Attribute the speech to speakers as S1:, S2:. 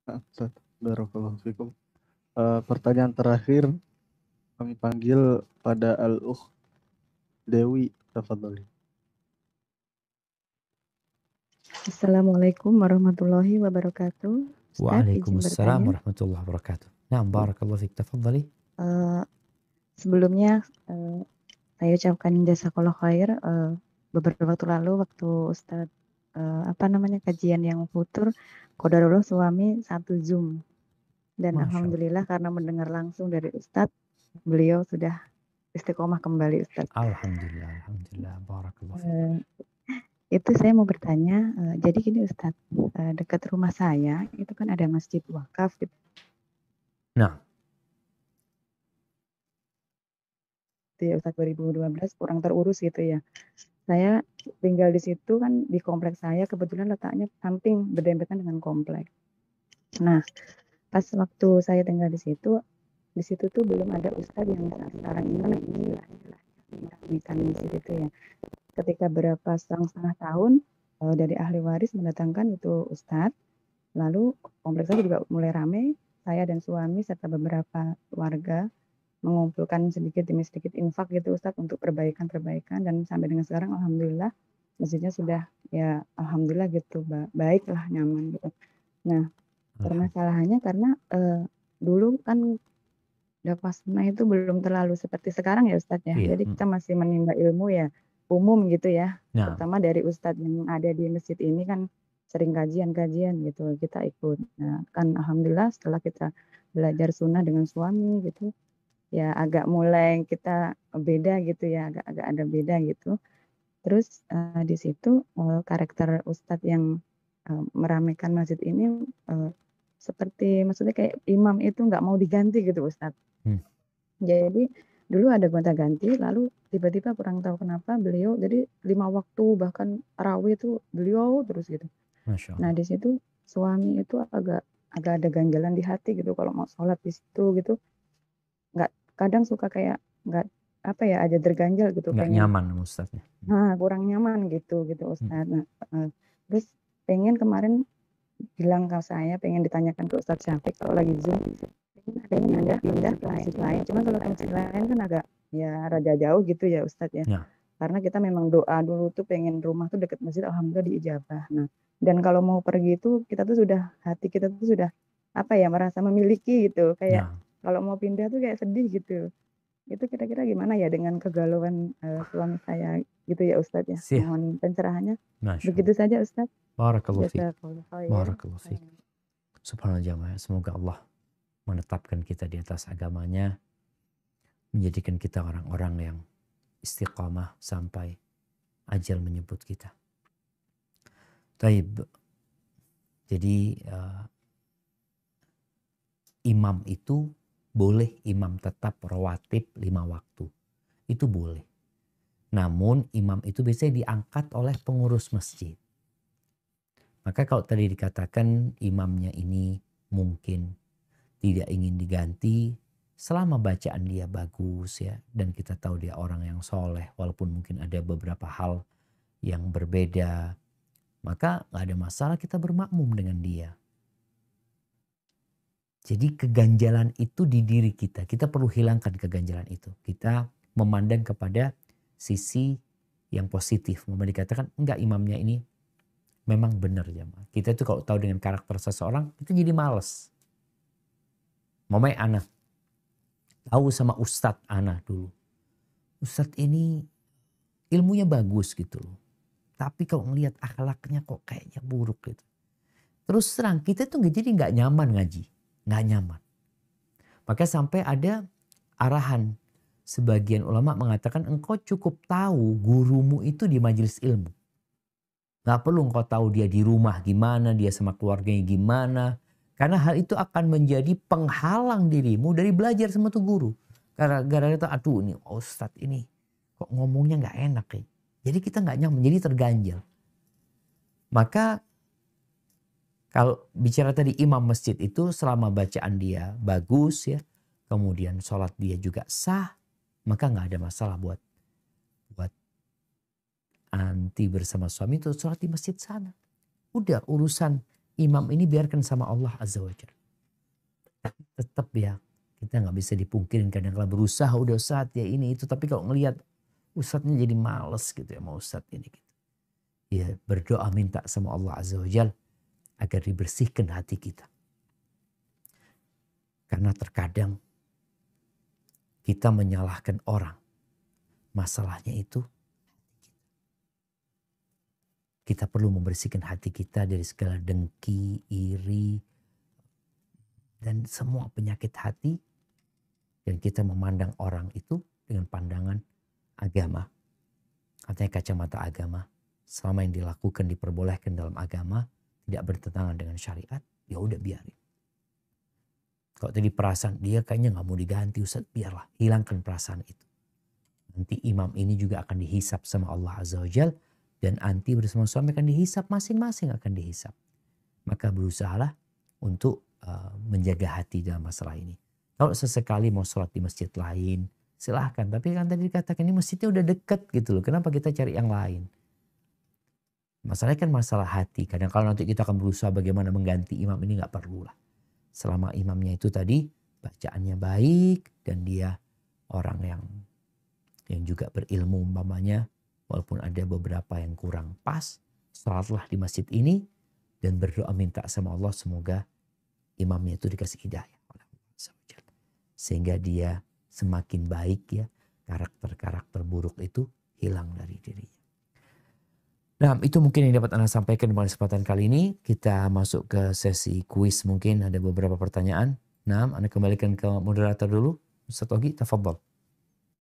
S1: Ustaz, barakallahu fikum. Pertanyaan terakhir kami panggil pada Al-Ukh Dewi, tafadhali.
S2: Assalamualaikum warahmatullahi wabarakatuh. Ustadz, izin
S3: Waalaikumsalam
S2: bertanya.
S3: warahmatullahi wabarakatuh. Nah, barakallahu fiik, tafadhali.
S2: Sebelumnya saya ucapkan jazakallah khair. Beberapa waktu lalu waktu Ustadz kajian yang futur, qadarullah suami satu Zoom. Dan
S3: Masya Allah.
S2: alhamdulillah karena mendengar langsung dari Ustadz, beliau sudah istiqomah kembali Ustadz.
S3: Alhamdulillah, alhamdulillah, barakallahu fiik.
S2: Itu saya mau bertanya, jadi gini Ustadz, dekat rumah saya itu kan ada masjid wakaf gitu.
S3: Nah,
S2: Ya Ustadz 2012 kurang terurus gitu ya. Saya tinggal di situ kan di kompleks saya kebetulan letaknya samping berdempetan dengan kompleks. Nah, pas waktu saya tinggal di situ tuh belum ada ustadz yang sekarang ini meramaikan masjid itu ya. Ketika berapa setengah tahun dari ahli waris mendatangkan itu ustadz, lalu kompleks saya juga mulai ramai. Saya dan suami serta beberapa warga mengumpulkan sedikit demi sedikit infak gitu Ustadz untuk perbaikan dan sampai dengan sekarang alhamdulillah masjidnya sudah ya alhamdulillah gitu baik lah nyaman gitu. Nah permasalahannya karena dulu kan dakwah sunnah itu belum terlalu seperti sekarang ya Ustadz ya.
S3: Iya.
S2: Jadi kita masih menimba ilmu ya umum gitu ya.
S3: Nah,
S2: Pertama dari Ustadz yang ada di masjid ini kan sering kajian gitu kita ikut. Nah kan alhamdulillah setelah kita belajar sunnah dengan suami gitu ya agak mulai kita beda gitu ya, agak ada beda gitu. Terus di situ karakter Ustadz yang meramaikan masjid ini seperti maksudnya kayak imam itu nggak mau diganti gitu Ustadz. Jadi dulu ada gonta-ganti, lalu tiba-tiba kurang tahu kenapa beliau jadi 5 waktu bahkan tarawih itu beliau terus gitu.
S3: Masya Allah.
S2: Nah di situ suami itu agak ada ganjalan di hati gitu kalau mau sholat di situ gitu. Nggak kadang suka kayak nggak ada terganjal gitu
S3: Nggak
S2: pengen
S3: nyaman Ustadznya.
S2: kurang nyaman gitu Ustadz. Nah, terus pengen kemarin bilang ke saya pengen ditanyakan ke Ustadz Syafiq kalau lagi Zoom pengen ada pindah ke masjid lain, cuma kalau ke masjid lain kan agak ya rada jauh gitu ya Ustadz ya. Karena kita memang doa dulu tuh pengen rumah tuh deket masjid alhamdulillah diijabah. Nah dan kalau mau pergi itu kita tuh sudah hati kita tuh sudah merasa memiliki gitu kayak kalau mau pindah tuh kayak sedih gitu. Itu kira-kira gimana ya dengan kegalauan suami saya gitu ya Ustadz ya. Mohon pencerahannya. Begitu saja Ustadz.
S3: Barakallahu fiik. Barakallahu fiik. Subhanallah jamaah. Semoga Allah menetapkan kita di atas agamanya. Menjadikan kita orang-orang yang istiqamah sampai ajal menyebut kita. Taib. Jadi imam itu boleh imam tetap rawatib 5 waktu. Itu boleh. Namun imam itu biasanya diangkat oleh pengurus masjid. Maka kalau tadi dikatakan imamnya ini mungkin tidak ingin diganti selama bacaan dia bagus ya. Dan kita tahu dia orang yang soleh walaupun mungkin ada beberapa hal yang berbeda. Maka gak ada masalah kita bermakmum dengan dia. Jadi keganjalan itu di diri kita. Kita perlu hilangkan keganjalan itu. Kita memandang kepada sisi yang positif. Mau dikatakan enggak imamnya ini memang benar jamaah. Kita itu kalau tahu dengan karakter seseorang itu jadi males. Mamai Ana tahu sama Ustadz Ana dulu. Ustadz ini ilmunya bagus gitu loh. Tapi kalau ngelihat akhlaknya kok kayaknya buruk gitu. Terus terang kita tuh jadi nggak nyaman ngaji. Nggak nyaman. Maka sampai ada arahan. Sebagian ulama mengatakan engkau cukup tahu gurumu itu di majelis ilmu. Gak perlu engkau tahu dia di rumah gimana, dia sama keluarganya gimana. Karena hal itu akan menjadi penghalang dirimu dari belajar sama tuh guru. Gara-gara itu aduh ini Ustadz ini kok ngomongnya gak enak ya. Jadi kita gak nyaman, jadi terganjal. Maka kalau bicara tadi imam masjid itu selama bacaan dia bagus ya. Kemudian sholat dia juga sah. Maka gak ada masalah buat anti bersama suami itu sholat di masjid sana. Udah urusan imam ini biarkan sama Allah Azza wa Jalla. Tetap ya, kita nggak bisa dipungkirin kadang kala berusaha udah Ustadz ya ini itu, tapi kalau ngelihat Ustadznya jadi males gitu ya mau Ustadz ini gitu. Ya berdoa minta sama Allah Azza wa Jalla agar dibersihkan hati kita. Karena terkadang kita menyalahkan orang. Masalahnya itu kita perlu membersihkan hati kita dari segala dengki, iri, dan semua penyakit hati. Dan kita memandang orang itu dengan pandangan agama. Artinya kacamata agama. Selama yang dilakukan diperbolehkan dalam agama, tidak bertentangan dengan syariat, ya udah biarin. Kalau tadi perasaan dia kayaknya nggak mau diganti, Ustaz, biarlah, hilangkan perasaan itu. Nanti imam ini juga akan dihisap sama Allah Azza wa Jalla, dan anti bersama suami akan dihisap, masing-masing akan dihisap. Maka berusahalah untuk menjaga hati dalam masalah ini. Kalau sesekali mau sholat di masjid lain, silahkan. Tapi kan tadi dikatakan ini masjidnya udah dekat gitu loh. Kenapa kita cari yang lain? Masalahnya kan masalah hati. Kadang kalau nanti kita akan berusaha bagaimana mengganti imam ini, nggak perlu lah. Selama imamnya itu tadi bacaannya baik dan dia orang yang juga berilmu umpamanya, walaupun ada beberapa yang kurang pas, sholatlah di masjid ini dan berdoa minta sama Allah semoga imamnya itu dikasih hidayah oleh Allah SWT. Sehingga dia semakin baik ya, karakter-karakter buruk itu hilang dari dirinya. Nah, itu mungkin yang dapat Anda sampaikan pada kesempatan kali ini. Kita masuk ke sesi kuis, mungkin ada beberapa pertanyaan. Nah, Anda kembalikan ke moderator dulu. Ustaz Ogi, tafadhol.